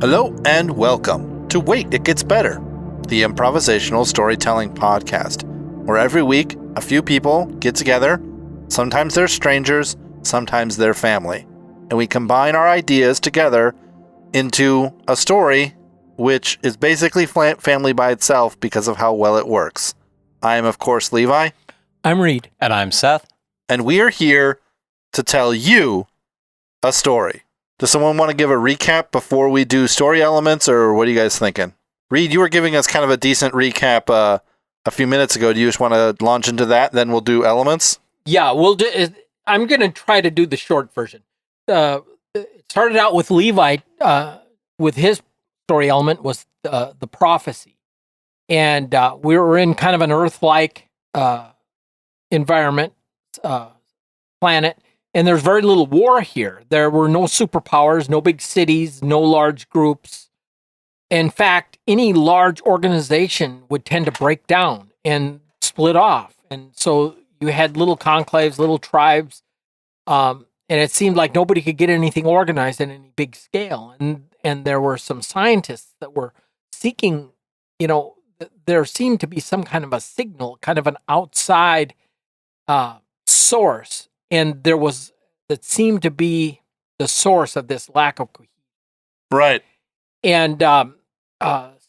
Hello and welcome to Wait, It Gets Better, the improvisational storytelling podcast, where every week a few people get together. Sometimes they're strangers, sometimes they're family, and we combine our ideas together into a story which is basically family by itself because of how well it works. I am, of course, Levi. I'm Reed. And I'm Seth. And we are here to tell you a story. Does someone want to give a recap before we do story elements, or what are you guys thinking? Reed, you were giving us kind of a decent recap a few minutes ago. Do you just want to launch into that? Then we'll do elements? Yeah, we'll do. I'm going to try to do the short version. It started out with Levi, with his story element was the prophecy. And we were in kind of an Earth-like environment, planet. And there's very little war here. There were no superpowers, no big cities, no large groups. In fact, any large organization would tend to break down and split off. And so you had little conclaves, little tribes, and it seemed like nobody could get anything organized in any big scale. And there were some scientists that were seeking, there seemed to be some kind of a signal, kind of an outside source. And that seemed to be the source of this lack of cohesion. Right. And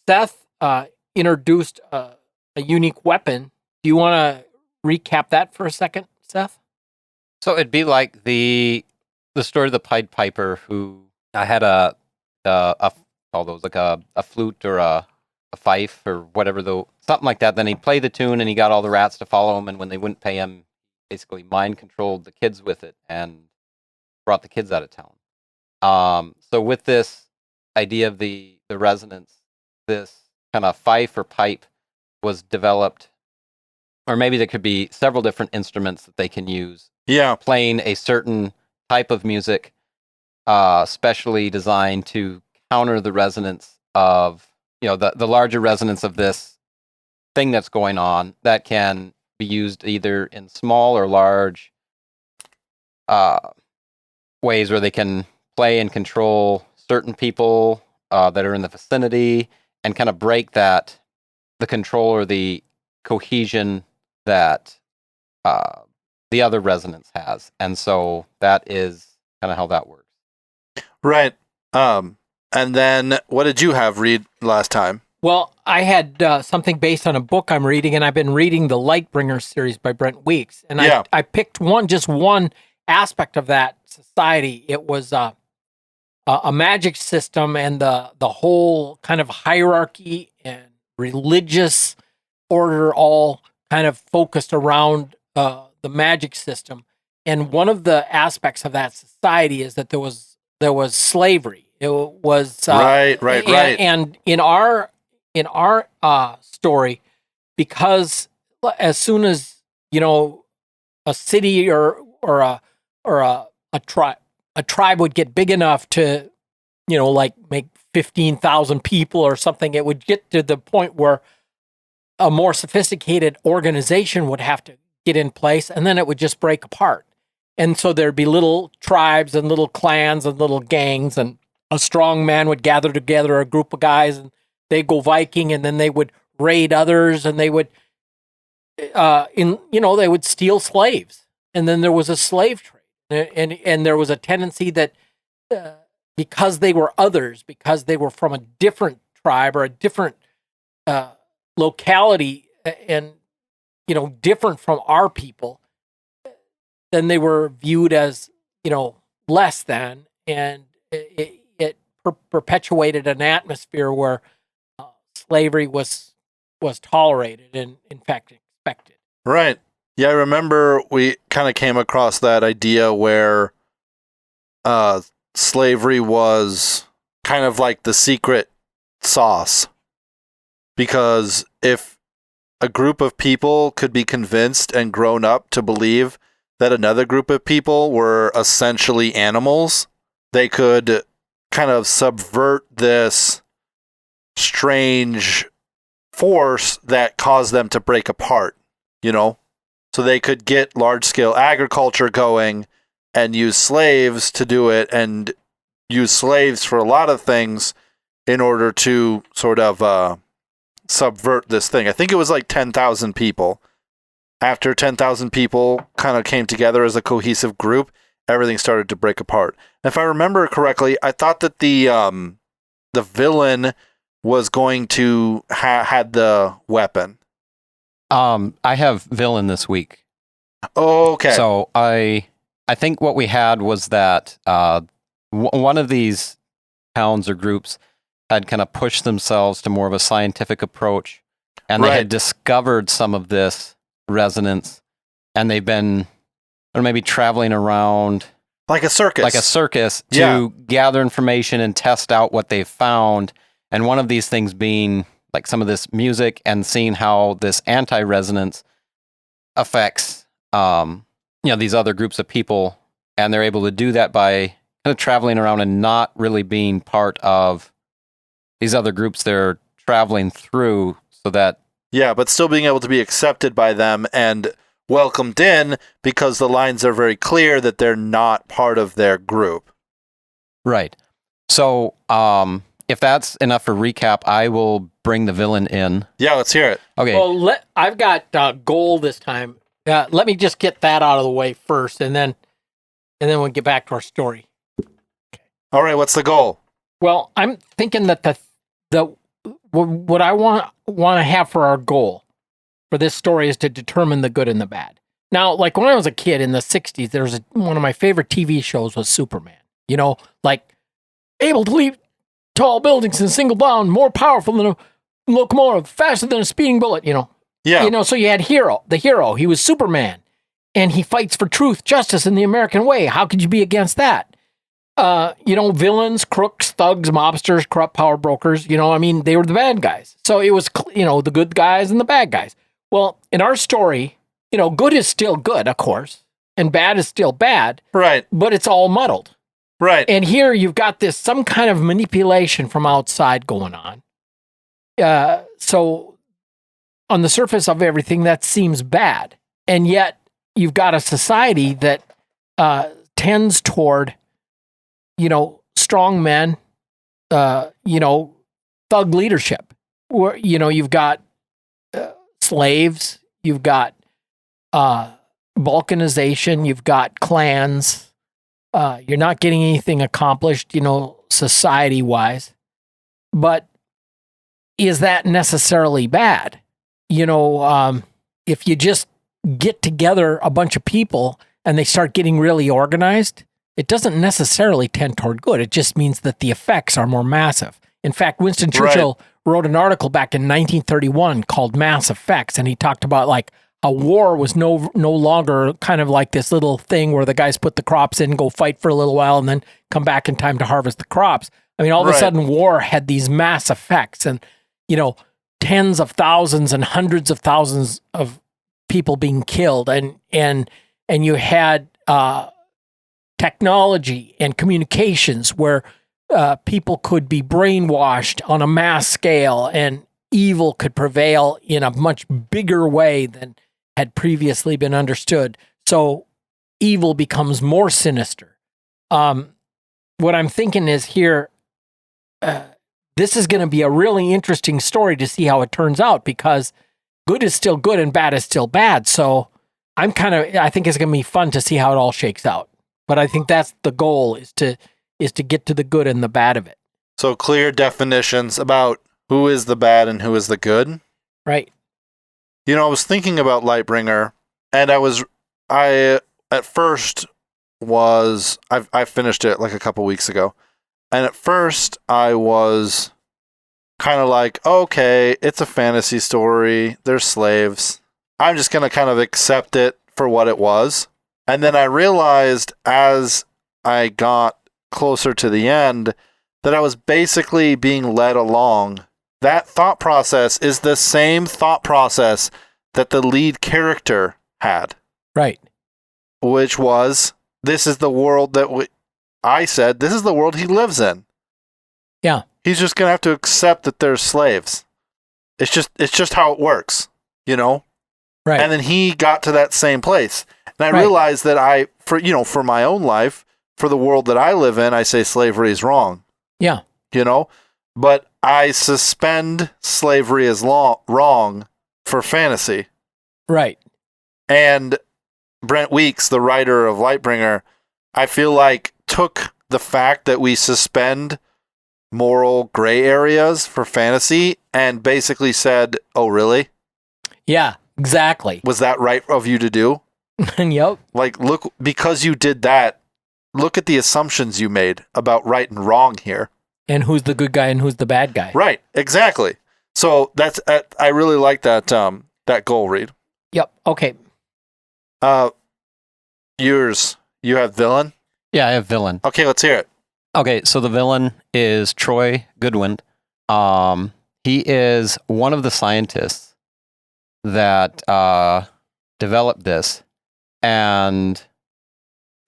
Seth introduced a unique weapon. Do you want to recap that for a second, Seth? So it'd be like the story of the Pied Piper who had a flute or a fife or whatever, something like that. Then he'd play the tune and he got all the rats to follow him. And when they wouldn't pay him, basically mind controlled the kids with it and brought the kids out of town. So with this idea of the resonance, this kind of fife or pipe was developed, or maybe there could be several different instruments that they can use. Yeah. Playing a certain type of music, specially designed to counter the resonance of, the larger resonance of this thing that's going on that can be used either in small or large ways where they can play and control certain people that are in the vicinity and kind of break the control or the cohesion that the other resonance has. And so that is kind of how that works. Right. And then what did you have, Reed, last time? Well, I had something based on a book I'm reading, and I've been reading the Lightbringer series by Brent Weeks. And I picked just one aspect of that society. It was a magic system and the whole kind of hierarchy and religious order all kind of focused around the magic system. And one of the aspects of that society is that there was slavery. It was right. And in our story, because as soon as a city or a tribe would get big enough to like make 15,000 people or something, it would get to the point where a more sophisticated organization would have to get in place, and then it would just break apart. And so there'd be little tribes and little clans and little gangs, and a strong man would gather together a group of guys, and they'd go Viking, and then they would raid others, and they would, they would steal slaves. And then there was a slave trade, and there was a tendency that because they were others, because they were from a different tribe or a different locality, and different from our people, then they were viewed as less than, and it perpetuated an atmosphere where slavery was tolerated and, in fact, expected. Right. Yeah, I remember we kind of came across that idea where slavery was kind of like the secret sauce. Because if a group of people could be convinced and grown up to believe that another group of people were essentially animals, they could kind of subvert this strange force that caused them to break apart, So they could get large-scale agriculture going and use slaves to do it, and use slaves for a lot of things in order to sort of subvert this thing. I think it was like 10,000 people. After 10,000 people kind of came together as a cohesive group, everything started to break apart. If I remember correctly, I thought that the villain was going to had the weapon. I have Villian this week. Oh, okay. So I think what we had was that one of these towns or groups had kind of pushed themselves to more of a scientific approach, and they had discovered some of this resonance, and they've been or maybe traveling around like a circus to gather information and test out what they've found. And one of these things being like some of this music and seeing how this anti-resonance affects, these other groups of people. And they're able to do that by kind of traveling around and not really being part of these other groups they're traveling through, so that... Yeah, but still being able to be accepted by them and welcomed in, because the lines are very clear that they're not part of their group. Right. So, if that's enough for recap, I will bring the villain in. Yeah, let's hear it. Okay. Well, I've got goal this time. Let me just get that out of the way first, and then we'll get back to our story. All right, what's the goal? Well, I'm thinking that what I want to have for our goal for this story is to determine the good and the bad. Now, like when I was a kid in the 60s, there was one of my favorite TV shows was Superman. Like able to leap tall buildings in a single bound, more powerful than a locomotive, faster than a speeding bullet, Yeah. So you had the hero, he was Superman, and he fights for truth, justice, and the American way. How could you be against that? Villains, crooks, thugs, mobsters, corrupt power brokers, they were the bad guys. So it was, the good guys and the bad guys. Well, in our story, good is still good, of course, and bad is still bad. Right. But it's all muddled. Right. And here you've got some kind of manipulation from outside going on. So on the surface of everything, that seems bad. And yet you've got a society that tends toward strong men, thug leadership, where, you've got slaves, you've got balkanization, you've got clans, you're not getting anything accomplished, society wise. But is that necessarily bad? If you just get together a bunch of people and they start getting really organized, it doesn't necessarily tend toward good. It just means that the effects are more massive. In fact, Winston Churchill wrote an article back in 1931 called Mass Effects, and he talked about like a war was no longer kind of like this little thing where the guys put the crops in, go fight for a little while, and then come back in time to harvest the crops. I mean, all of a sudden, war had these mass effects, and tens of thousands and hundreds of thousands of people being killed, and you had technology and communications where people could be brainwashed on a mass scale, and evil could prevail in a much bigger way than had previously been understood. So evil becomes more sinister. What I'm thinking is here, this is going to be a really interesting story to see how it turns out, because good is still good and bad is still bad. So I think it's going to be fun to see how it all shakes out. But I think that's the goal, is to get to the good and the bad of it. So clear definitions about who is the bad and who is the good. Right. I was thinking about Lightbringer, and I finished it like a couple weeks ago. And at first I was kind of like, okay, it's a fantasy story. There's slaves. I'm just going to kind of accept it for what it was. And then I realized as I got closer to the end that I was basically being led along. That thought process is the same thought process that the lead character had. Right. Which was, this is the world I said, this is the world he lives in. Yeah. He's just going to have to accept that there's slaves. It's just how it works, Right. And then he got to that same place. And I realized that for my own life, for the world that I live in, I say slavery is wrong. Yeah. but I suspend slavery as wrong for fantasy. Right. And Brent Weeks, the writer of Lightbringer, I feel like took the fact that we suspend moral gray areas for fantasy and basically said, oh, really? Yeah, exactly. Was that right of you to do? Yep. Like, look, because you did that, look at the assumptions you made about right and wrong here. And who's the good guy and who's the bad guy? Right, exactly. So that's I really like that that goal, Reed. Yep. Okay. Yours. You have villain? Yeah, I have villain. Okay, let's hear it. Okay, so the villain is Troy Goodwin. He is one of the scientists that developed this, and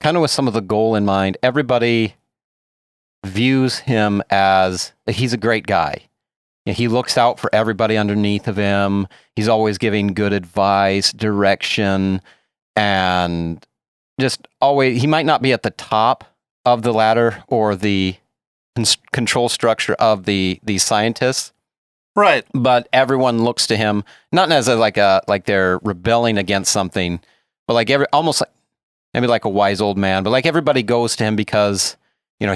kind of with some of the goal in mind. Everybody views him as he's a great guy. He looks out for everybody underneath of him. He's always giving good advice, direction, and just always, he might not be at the top of the ladder or the control structure of these scientists. Right. But everyone looks to him, not as like they're rebelling against something, but like almost like maybe like a wise old man, but like everybody goes to him because,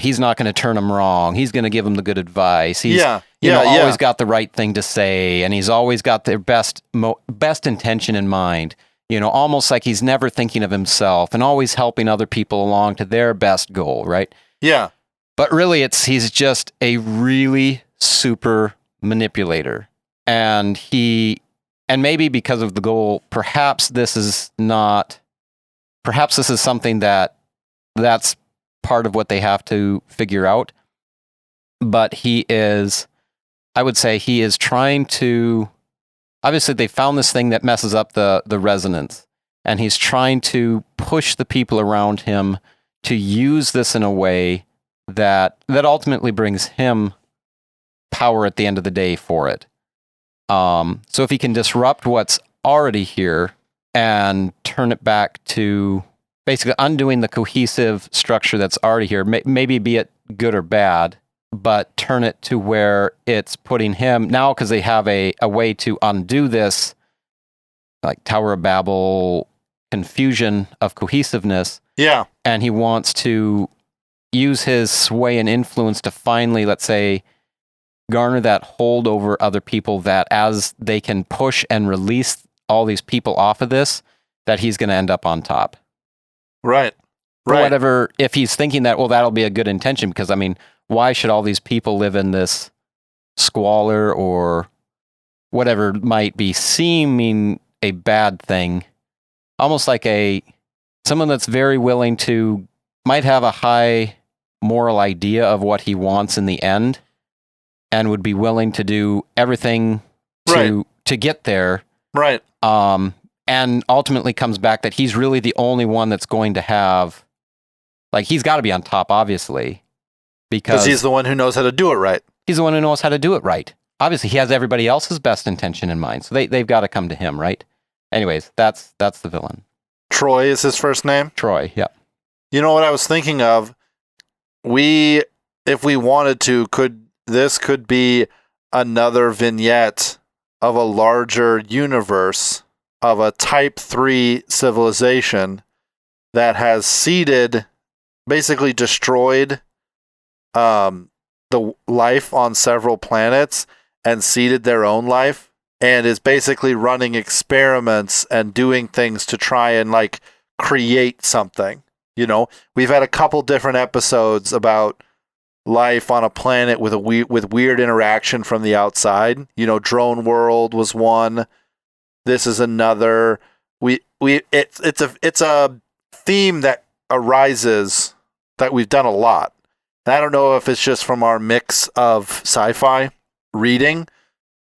he's not going to turn them wrong. He's going to give them the good advice. He's always got the right thing to say, and he's always got their best intention in mind. Almost like he's never thinking of himself and always helping other people along to their best goal, right? Yeah. But really, he's just a really super manipulator. And maybe because of the goal, perhaps this is something that's part of what they have to figure out. But I would say he is trying to, obviously they found this thing that messes up the resonance, and he's trying to push the people around him to use this in a way that ultimately brings him power at the end of the day for it. So if he can disrupt what's already here and turn it back to basically undoing the cohesive structure that's already here, maybe be it good or bad, but turn it to where it's putting him now, because they have a way to undo this, like Tower of Babel confusion of cohesiveness. Yeah. And he wants to use his sway and influence to finally, let's say, garner that hold over other people, that as they can push and release all these people off of this, that he's going to end up on top. Right. Or whatever, if he's thinking that, well, that'll be a good intention, because, why should all these people live in this squalor or whatever might be seeming a bad thing? Almost like someone that's very willing to, might have a high moral idea of what he wants in the end, and would be willing to do everything to get there. Right. And ultimately comes back that he's really the only one that's going to have, like, he's got to be on top, obviously. Because he's the one who knows how to do it right. He's the one who knows how to do it right. Obviously, he has everybody else's best intention in mind, so they've got to come to him, right? Anyways, that's the villain. Troy is his first name? Troy, yeah. You know what I was thinking of? If we wanted to, this could be another vignette of a larger universe of a Type 3 civilization that has basically destroyed the life on several planets and seeded their own life, and is basically running experiments and doing things to try and create something. We've had a couple different episodes about life on a planet with weird interaction from the outside. Drone World was one. This is another. It's a theme that arises that we've done a lot. And I don't know if it's just from our mix of sci-fi reading.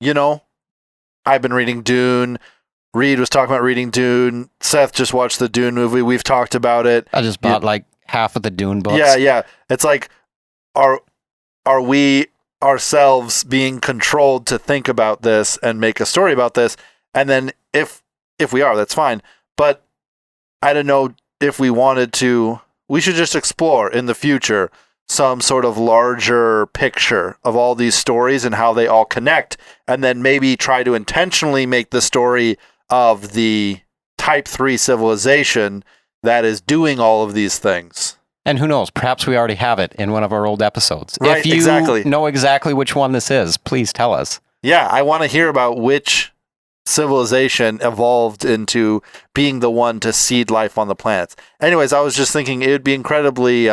I've been reading Dune. Reed was talking about reading Dune. Seth just watched the Dune movie. We've talked about it. I just bought half of the Dune books. Yeah. It's like, are we ourselves being controlled to think about this and make a story about this? And then if we are, that's fine. But I don't know if we wanted to. We should just explore in the future some sort of larger picture of all these stories and how they all connect, and then maybe try to intentionally make the story of the Type 3 civilization that is doing all of these things. And who knows, perhaps we already have it in one of our old episodes. Right, if you exactly. know exactly which one this is, please tell us. Yeah, I want to hear about which civilization evolved into being the one to seed life on the planets. Anyways, I was just thinking it'd be incredibly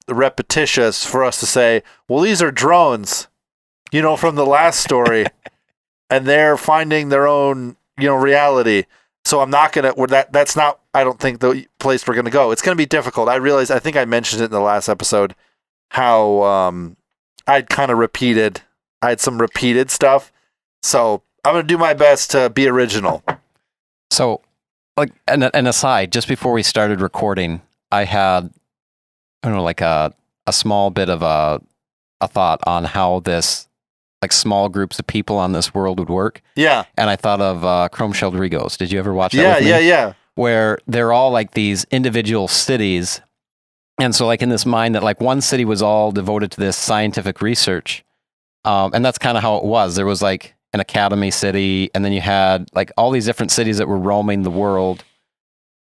repetitious for us to say, well, these are drones, from the last story, and they're finding their own, reality. So I'm not going to, that's not, I don't think, the place we're going to go. It's going to be difficult. I think I mentioned it in the last episode, how I'd kind of repeated, I had some repeated stuff. So I'm going to do my best to be original. So, like, an aside, just before we started recording, I had, a small bit of a thought on how this, like, small groups of people on this world would work. Yeah. And I thought of Chrome Shelled Regos. Did you ever watch that with me? Yeah. Where they're all like these individual cities. And so, like, in this mind that, like, one city was all devoted to this scientific research. And that's kind of how it was. There was, like, an academy city, and then you had, like, all these different cities that were roaming the world.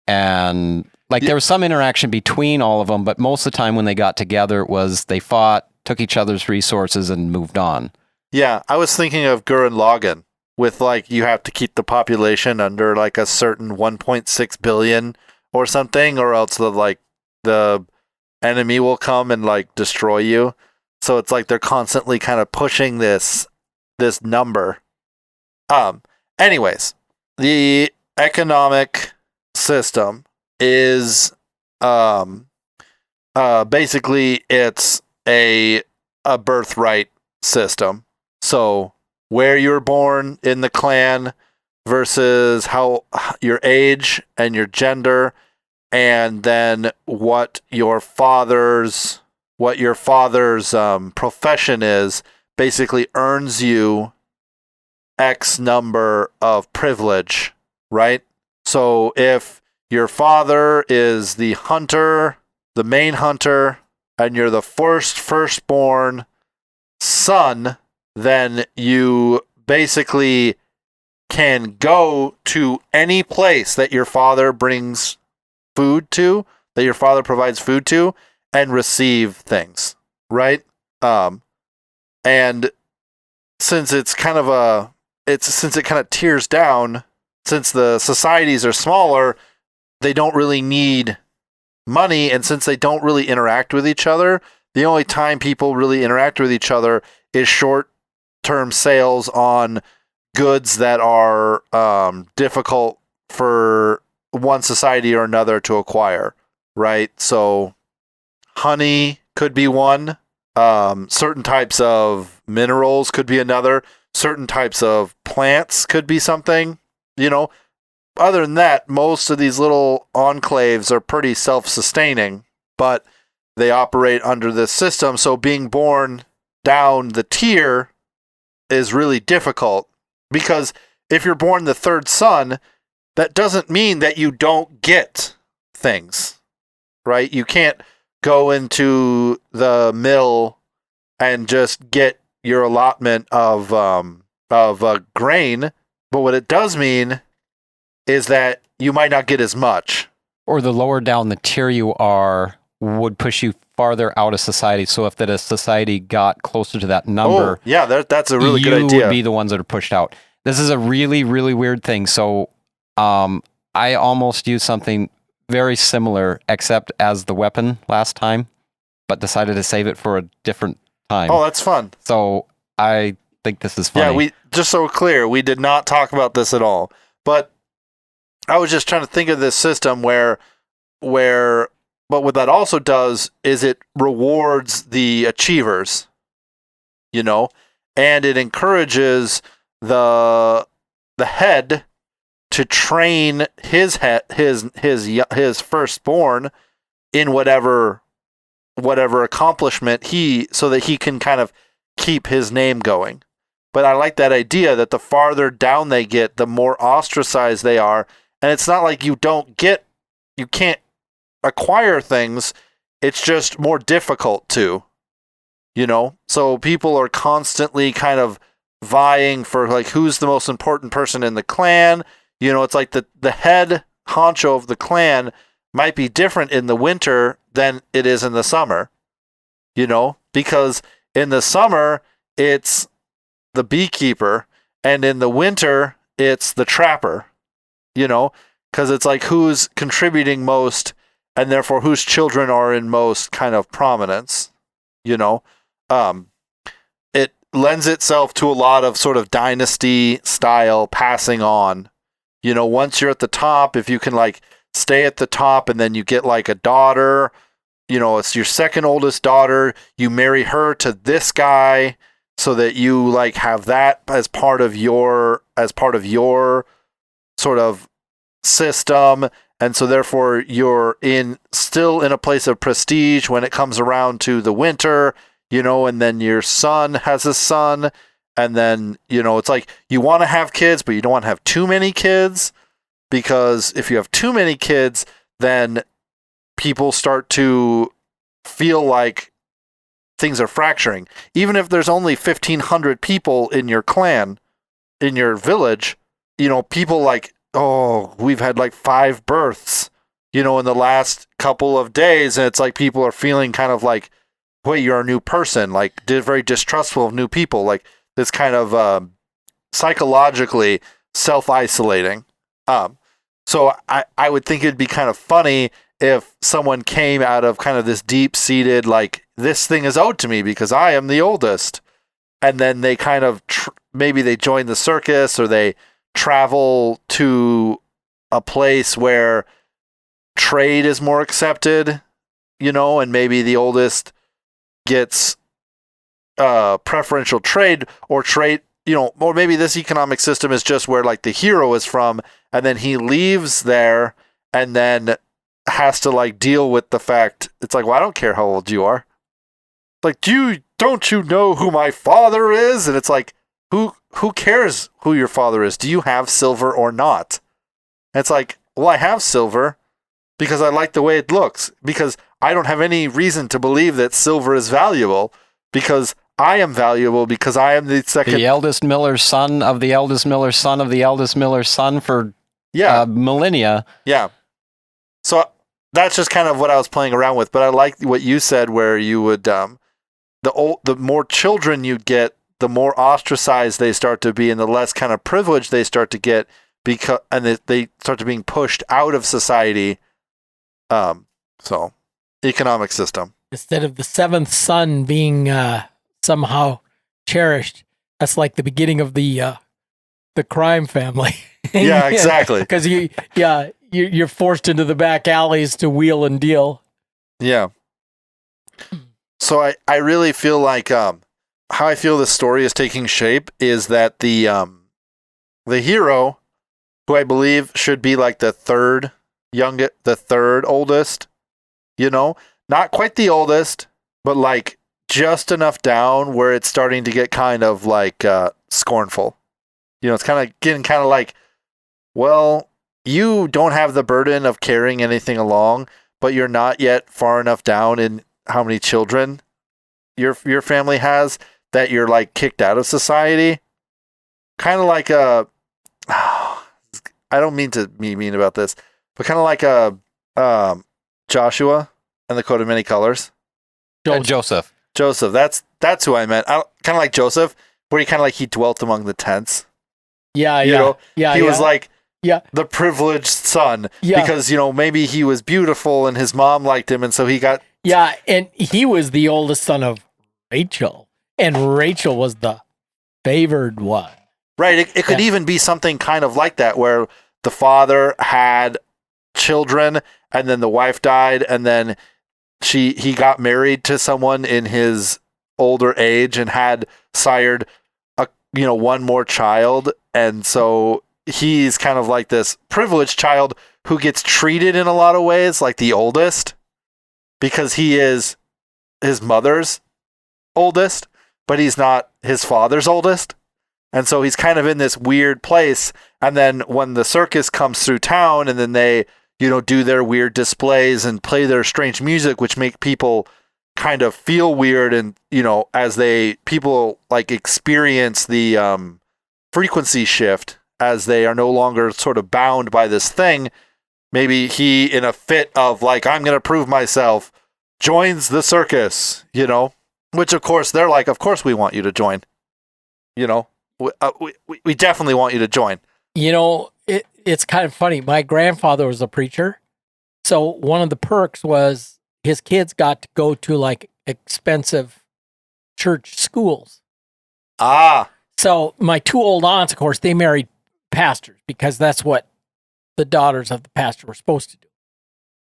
And, like, there was some interaction between all of them, but most of the time when they got together, it was they fought, took each other's resources, and moved on. Yeah, I was thinking of Gurren Lagann with, like, you have to keep the population under, like, a certain 1.6 billion or something, or else the enemy will come and, like, destroy you. So it's like they're constantly kind of pushing this number. Anyways, the economic system is basically it's a birthright system. So where you're born in the clan versus how your age and your gender, and then what your father's profession is, basically earns you X number of privilege, right? So if your father is the hunter, the main hunter, and you're the firstborn son, then you basically can go to any place that your father brings food to, that your father provides food to, and receive things, right? And since it kind of tears down, since the societies are smaller, they don't really need money, and since they don't really interact with each other, the only time people really interact with each other is short-term sales on goods that are difficult for one society or another to acquire, right? So honey could be one. Certain types of minerals could be another. Certain types of plants could be something. Other than that, most of these little enclaves are pretty self-sustaining, but they operate under this system. So being born down the tier is really difficult, because if you're born the third son, that doesn't mean that you don't get things, right? You can't go into the mill and just get your allotment of grain, but what it does mean is that you might not get as much. Or the lower down the tier you are would push you farther out of society. So if a society got closer to that number, that's a really good idea. You would be the ones that are pushed out. This is a really, really weird thing. So I almost used something very similar, except as the weapon last time, but decided to save it for a different time. Oh, that's fun. So I think this is funny. Yeah, just so we're clear, we did not talk about this at all. But I was just trying to think of this system but what that also does is it rewards the achievers, and it encourages the head to train his firstborn in whatever accomplishment so that he can kind of keep his name going. But I like that idea that the farther down they get, the more ostracized they are. And it's not like you can't acquire things. It's just more difficult to, So people are constantly kind of vying for like who's the most important person in the clan. It's like the head honcho of the clan might be different in the winter than it is in the summer. Because in the summer it's the beekeeper, and in the winter it's the trapper. Because it's like who's contributing most, and therefore whose children are in most kind of prominence. It lends itself to a lot of sort of dynasty style passing on. Once you're at the top, if you can like stay at the top and then you get like a daughter, it's your second oldest daughter, you marry her to this guy so that you like have that as part of your sort of system. And so therefore you're still in a place of prestige when it comes around to the winter, and then your son has a son. And then, it's like you want to have kids, but you don't want to have too many kids, because if you have too many kids, then people start to feel like things are fracturing. Even if there's only 1,500 people in your clan, in your village, people like, oh, we've had like 5 births, in the last couple of days. And it's like people are feeling kind of like, wait, you're a new person, like very distrustful of new people. Like, this kind of psychologically self-isolating. So I would think it'd be kind of funny if someone came out of kind of this deep-seated, like, this thing is owed to me because I am the oldest. And then they kind of, maybe they join the circus, or they travel to a place where trade is more accepted, and maybe the oldest gets preferential trade, or or maybe this economic system is just where like the hero is from, and then he leaves there and then has to like deal with the fact, it's like, well, I don't care how old you are. Like, don't you know who my father is? And it's like, who cares who your father is? Do you have silver or not? And it's like, well, I have silver because I like the way it looks, because I don't have any reason to believe that silver is valuable, because I am valuable because I am the second. The eldest miller's son of the eldest miller's son of the eldest miller's son for millennia. Yeah. So that's just kind of what I was playing around with. But I like what you said, where you would, the more children you get, the more ostracized they start to be, and the less kind of privilege they start to get, and they start to being pushed out of society. So economic system. Instead of the 7th son being somehow cherished, that's like the beginning of the crime family. Yeah, exactly. Because you're forced into the back alleys to wheel and deal. Yeah. So I really feel like how I feel this story is taking shape is that the hero, who I believe should be like the third oldest, not quite the oldest, but like just enough down where it's starting to get kind of like scornful. It's kind of getting kind of like, well, you don't have the burden of carrying anything along, but you're not yet far enough down in how many children your family has that you're like kicked out of society. Kind of like I don't mean to be mean about this, but kind of like Joshua and the Coat of Many Colors. Joseph. That's who I meant. Kind of like Joseph, where he dwelt among the tents. He was like the privileged son because maybe he was beautiful and his mom liked him, and so he got and he was the oldest son of Rachel, and Rachel was the favored one. Right. It could even be something kind of like that, where the father had children and then the wife died, and then he got married to someone in his older age and had sired one more child, and so he's kind of like this privileged child who gets treated in a lot of ways like the oldest because he is his mother's oldest, but he's not his father's oldest. And so he's kind of in this weird place. And then when the circus comes through town, and then they, do their weird displays and play their strange music, which make people kind of feel weird. And, as people like experience the frequency shift as they are no longer sort of bound by this thing, maybe he, in a fit of like, I'm going to prove myself, joins the circus, which of course they're like, of course we want you to join, we definitely want you to join. It's kind of funny. My grandfather was a preacher. So one of the perks was his kids got to go to like expensive church schools. Ah. So my two old aunts, of course, they married pastors because that's what the daughters of the pastor were supposed to do.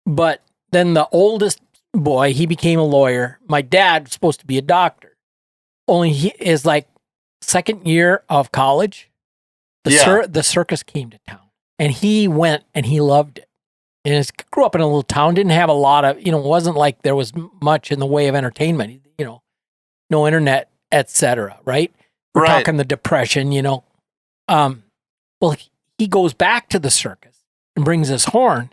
But then the oldest boy, he became a lawyer. My dad was supposed to be a doctor. Only he is like second year of college. The circus came to town and he went and he loved it. And he grew up in a little town, didn't have a lot of, it wasn't like there was much in the way of entertainment, no internet, etc. Right? We're talking the Depression, Well, he goes back to the circus and brings his horn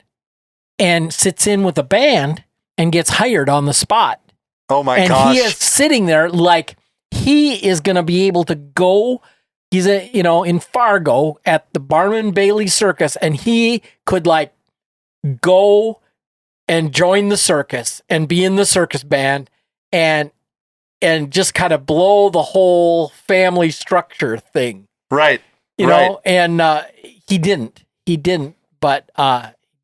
and sits in with a band and gets hired on the spot. Oh my gosh. And he is sitting there like he is going to be able to go. He's in Fargo at the Barnum Bailey Circus, and he could like go and join the circus and be in the circus band and just kind of blow the whole family structure thing. Right. And he didn't, but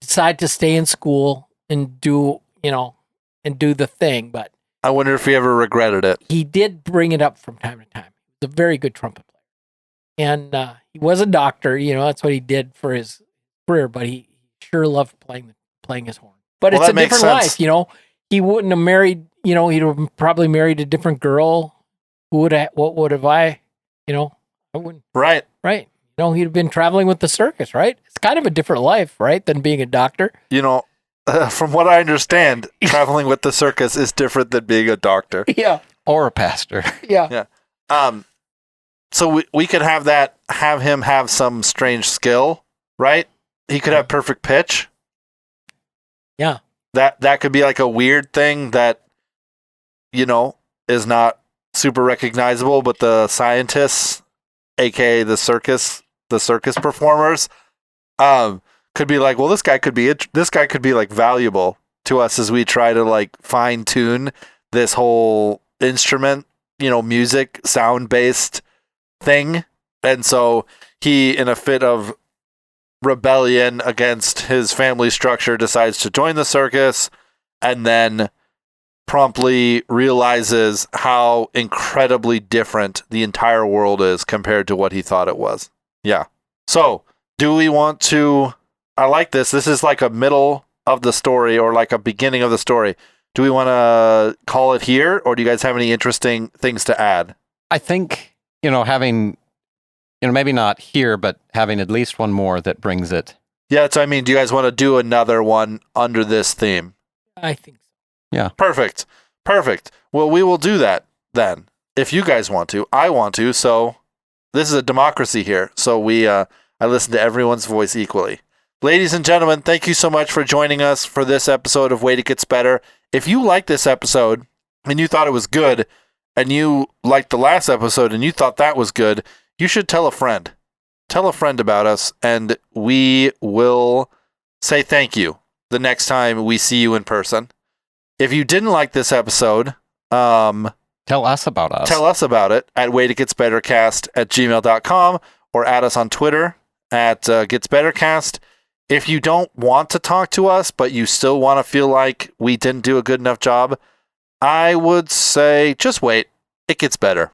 decided to stay in school and do the thing. But I wonder if he ever regretted it. He did bring it up from time to time. He's a very good trumpet player. And he was a doctor, that's what he did for his career, but he sure loved playing his horn. But it's a different life, He wouldn't have married, he'd have probably married a different girl. What would have I wouldn't. Right. Right. He'd have been traveling with the circus, right? It's kind of a different life, right, than being a doctor. From what I understand, traveling with the circus is different than being a doctor. Yeah. Or a pastor. Yeah. Yeah. So we could have him have some strange skill, right? He could have perfect pitch. Yeah. That could be like a weird thing that, is not super recognizable, but the scientists, aka the circus performers, could be like, well, this guy could be like valuable to us as we try to like fine tune this whole instrument, music, sound based thing. And so he, in a fit of rebellion against his family structure, decides to join the circus and then promptly realizes how incredibly different the entire world is compared to what he thought it was. Yeah. So, do we want to... I like this. This is like a middle of the story or like a beginning of the story. Do we want to call it here, or do you guys have any interesting things to add? I think, having, maybe not here, but having at least one more that brings it. Yeah, so do you guys want to do another one under this theme? I think so. Yeah. Perfect. Well, we will do that then. If you guys want to, I want to. So this is a democracy here. So I listen to everyone's voice equally. Ladies and gentlemen, thank you so much for joining us for this episode of Wait It Gets Better. If you liked this episode and you thought it was good, and you liked the last episode and you thought that was good, you should tell a friend. Tell a friend about us, and we will say thank you the next time we see you in person. If you didn't like this episode, tell us about us. Tell us about it at waititgetsbettercast@gmail.com or add us on Twitter at getsbettercast. If you don't want to talk to us, but you still want to feel like we didn't do a good enough job, I would say just wait. It gets better.